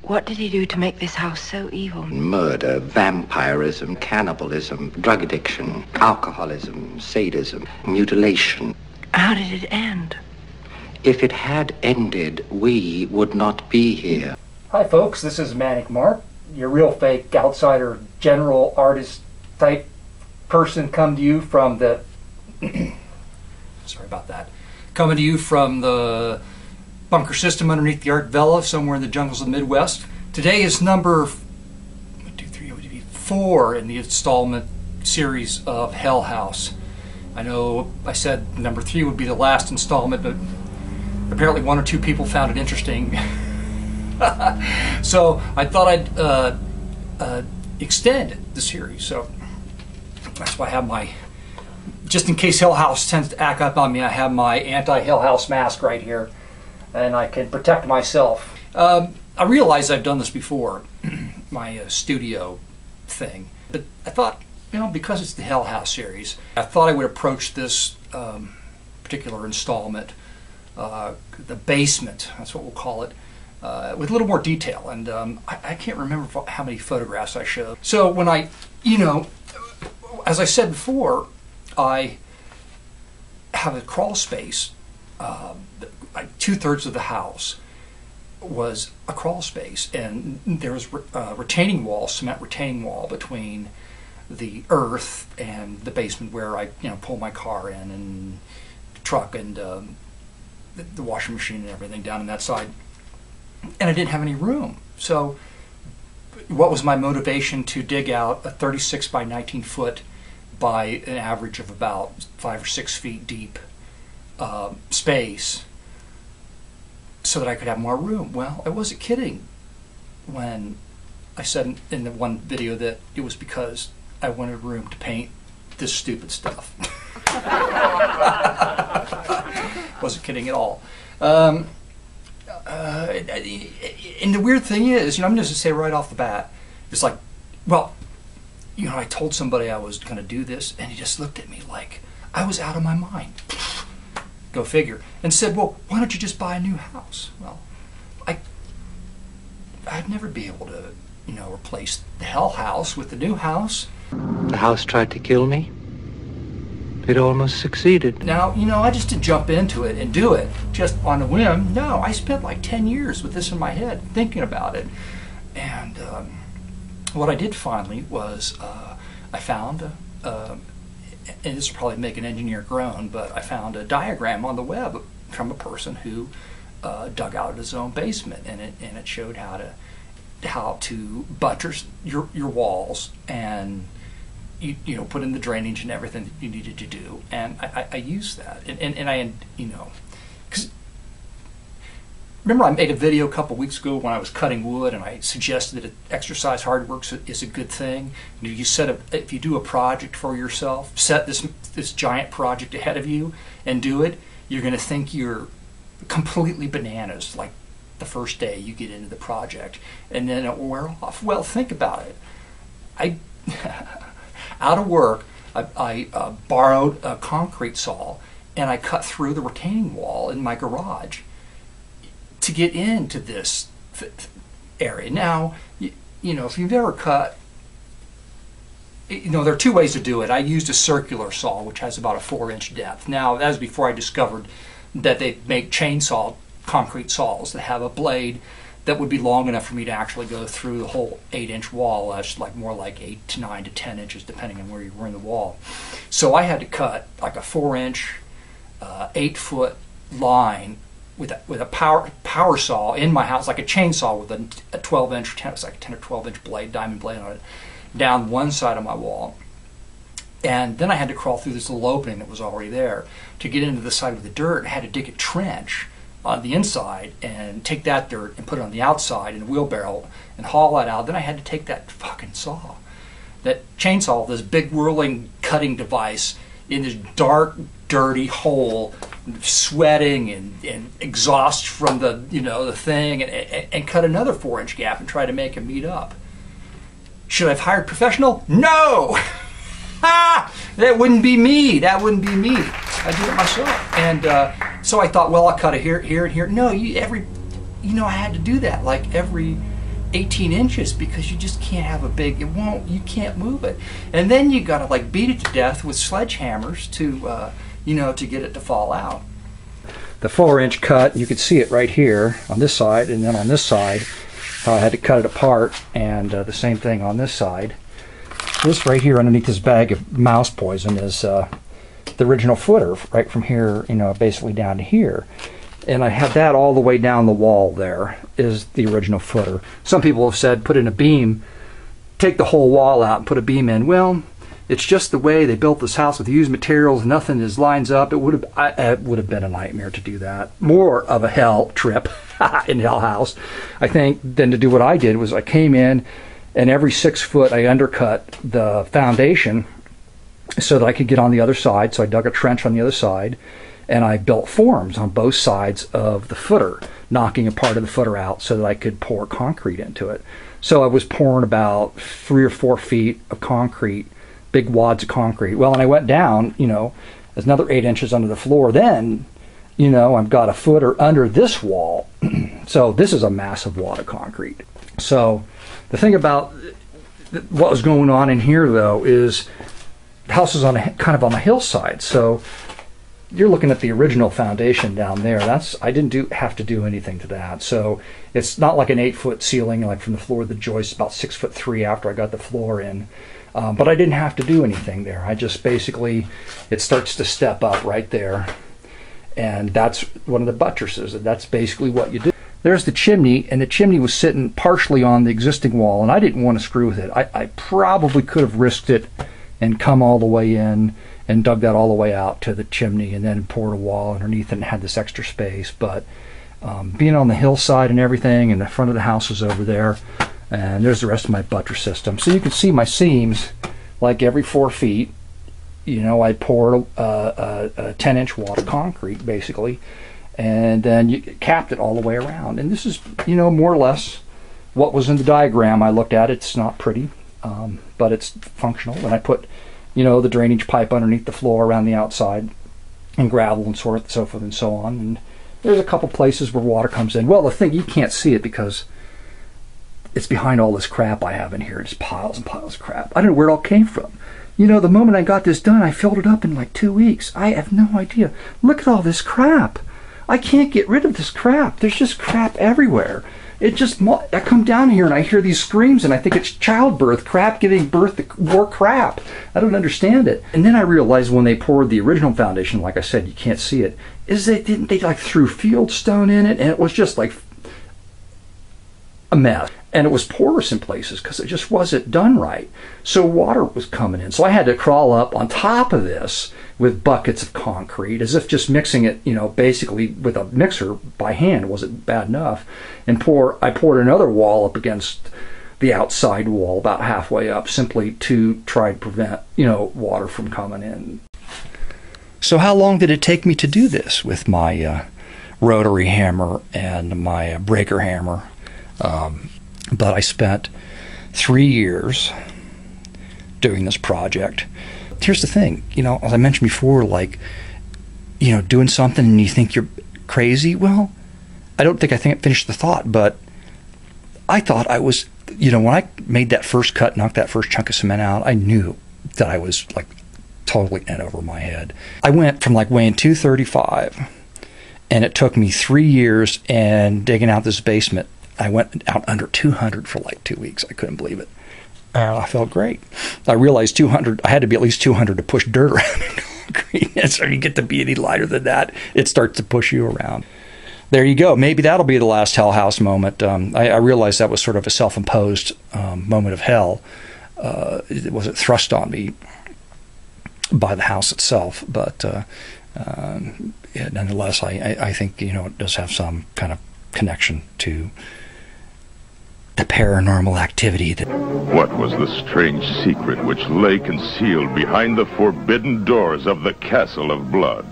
What did he do to make this house so evil? Murder, vampirism, cannibalism, drug addiction, alcoholism, sadism, mutilation. How did it end? If it had ended, we would not be here. Hi folks, this is Manic Mark, your real fake outsider general artist type person, come to you from the sorry about that, coming to you from the bunker system underneath the Art Villa somewhere in the jungles of the Midwest. Today is number 4 in the installment series of Hell House. I know I said number 3 would be the last installment, but apparently 1 or 2 people found it interesting. So I thought I'd extend the series. So that's why I have my, just in case Hell House tends to act up on me, I have my anti-Hell House mask right here, and I can protect myself. I realize I've done this before, my studio thing, but I thought, you know, because it's the Hell House series, I thought I would approach this particular installment, the basement, that's what we'll call it, with a little more detail. And I can't remember how many photographs I showed. So when I, you know, as I said before, I have a crawl space. Like 2/3 of the house was a crawl space, and there was retaining wall, cement retaining wall between the earth and the basement where I, you know, pull my car in, and the truck and the washing machine and everything down on that side. And I didn't have any room. So what was my motivation to dig out a 36 by 19 foot by an average of about 5 or 6 feet deep space so that I could have more room? Well, I wasn't kidding when I said in the one video that it was because I wanted room to paint this stupid stuff. Wasn't kidding at all. And the weird thing is, you know, I'm just going to say right off the bat, it's like, well, you know, I told somebody I was going to do this, and he just looked at me like I was out of my mind. Go figure. And said, well, why don't you just buy a new house? Well, I'd never be able to, you know, replace the Hell House with the new house. The house tried to kill me. It almost succeeded. Now, you know, I just didn't jump into it and do it just on a whim. No, I spent like 10 years with this in my head, thinking about it. And what I did finally was I found, and this will probably make an engineer groan, but I found a diagram on the web from a person who dug out his own basement, and it showed how to buttress your walls and you know, put in the drainage and everything that you needed to do. And I used that, and I, you know, because remember I made a video a couple weeks ago when I was cutting wood, and I suggested that exercise hard work is a good thing. You if you do a project for yourself, set this giant project ahead of you and do it, you're going to think you're completely bananas like the first day you get into the project, and then it will wear off. Well, think about it. Out of work, I borrowed a concrete saw, and I cut through the retaining wall in my garage to get into this area. Now, you know, if you've ever cut, you know, there are 2 ways to do it. I used a circular saw, which has about a 4-inch depth. Now, that was before I discovered that they make chainsaw concrete saws that have a blade that would be long enough for me to actually go through the whole 8-inch wall. That's like more like 8 to 9 to 10 inches, depending on where you were in the wall. So I had to cut like a 4-inch, 8-foot line with a power saw in my house, like a chainsaw with a 12-inch, it's like a 10 or 12-inch blade, diamond blade on it, down one side of my wall. And then I had to crawl through this little opening that was already there to get into the side of the dirt. I had to dig a trench on the inside and take that dirt and put it on the outside in a wheelbarrow and haul that out. Then I had to take that fucking saw, that chainsaw, this big whirling cutting device, in this dark, dirty hole, sweating and exhaust from the, you know, the thing, and cut another 4-inch gap and try to make it meet up. Should I have hired a professional? No! That wouldn't be me. That wouldn't be me. I did it myself. And so I thought, well, I'll cut it here, here, and here. No, you know, I had to do that like every 18 inches because you just can't have a big, you can't move it. And then you got to like beat it to death with sledgehammers to, to get it to fall out. The 4-inch cut, you could see it right here on this side, and then on this side, I had to cut it apart, and the same thing on this side. This right here underneath this bag of mouse poison is the original footer, right from here, basically down to here. And I had that all the way down the wall there is the original footer. Some people have said put in a beam, take the whole wall out and put a beam in. Well, it's just the way they built this house with used materials. Nothing lines up. It would have been a nightmare to do that. More of a hell trip in Hell House, I think, than to do what I did. Was I came in, and every 6 foot I undercut the foundation so that I could get on the other side. So I dug a trench on the other side, and I built forms on both sides of the footer, knocking a part of the footer out so that I could pour concrete into it. So I was pouring about 3 or 4 feet of concrete, big wads of concrete. Well, and I went down, there's another 8 inches under the floor. Then, I've got a footer under this wall. So this is a massive wad of concrete. So the thing about what was going on in here, though, is the house is on kind of on a hillside. So you're looking at the original foundation down there. I didn't have to do anything to that. So it's not like an 8-foot ceiling, like from the floor to the joist, about 6'3" after I got the floor in. But I didn't have to do anything there. I just basically, it starts to step up right there. And that's one of the buttresses. That's basically what you do. There's the chimney, and the chimney was sitting partially on the existing wall, and I didn't want to screw with it. I probably could have risked it and come all the way in and dug that all the way out to the chimney and then poured a wall underneath it and had this extra space. But being on the hillside and everything, and the front of the house is over there, and there's the rest of my buttress system. So you can see my seams, like every 4 feet, I poured a 10-inch wad of concrete, basically, and then you capped it all the way around. And this is, more or less what was in the diagram I looked at. It's not pretty, but it's functional. And I put, the drainage pipe underneath the floor around the outside, and gravel and so forth and so on. And there's a couple places where water comes in. Well, the thing, you can't see it because it's behind all this crap I have in here. It's piles and piles of crap. I don't know where it all came from. The moment I got this done, I filled it up in like 2 weeks. I have no idea. Look at all this crap. I can't get rid of this crap. There's just crap everywhere. I come down here and I hear these screams and I think it's childbirth, crap giving birth to more crap. I don't understand it. And then I realized when they poured the original foundation, like I said, you can't see it, is they threw field stone in it, and it was just like a mess. And it was porous in places because it just wasn't done right. So water was coming in. So I had to crawl up on top of this with buckets of concrete, as if just mixing it, basically with a mixer by hand wasn't bad enough. And I poured another wall up against the outside wall about halfway up, simply to try to prevent, water from coming in. So how long did it take me to do this with my rotary hammer and my breaker hammer? But I spent 3 years doing this project. Here's the thing, as I mentioned before, doing something and you think you're crazy. Well, I finished the thought, but I thought I was, when I made that first cut, knocked that first chunk of cement out, I knew that I was totally in over my head. I went from weighing 235, and it took me 3 years and digging out this basement. I went out under 200 for 2 weeks. I couldn't believe it. And I felt great. I realized 200, I had to be at least 200 to push dirt around in concrete. And so you get to be any lighter than that, it starts to push you around. There you go. Maybe that'll be the last Hell House moment. I realized that was sort of a self-imposed moment of hell. It wasn't thrust on me by the house itself, but nonetheless, I think, it does have some kind of connection to the paranormal activity. What was the strange secret which lay concealed behind the forbidden doors of the Castle of Blood?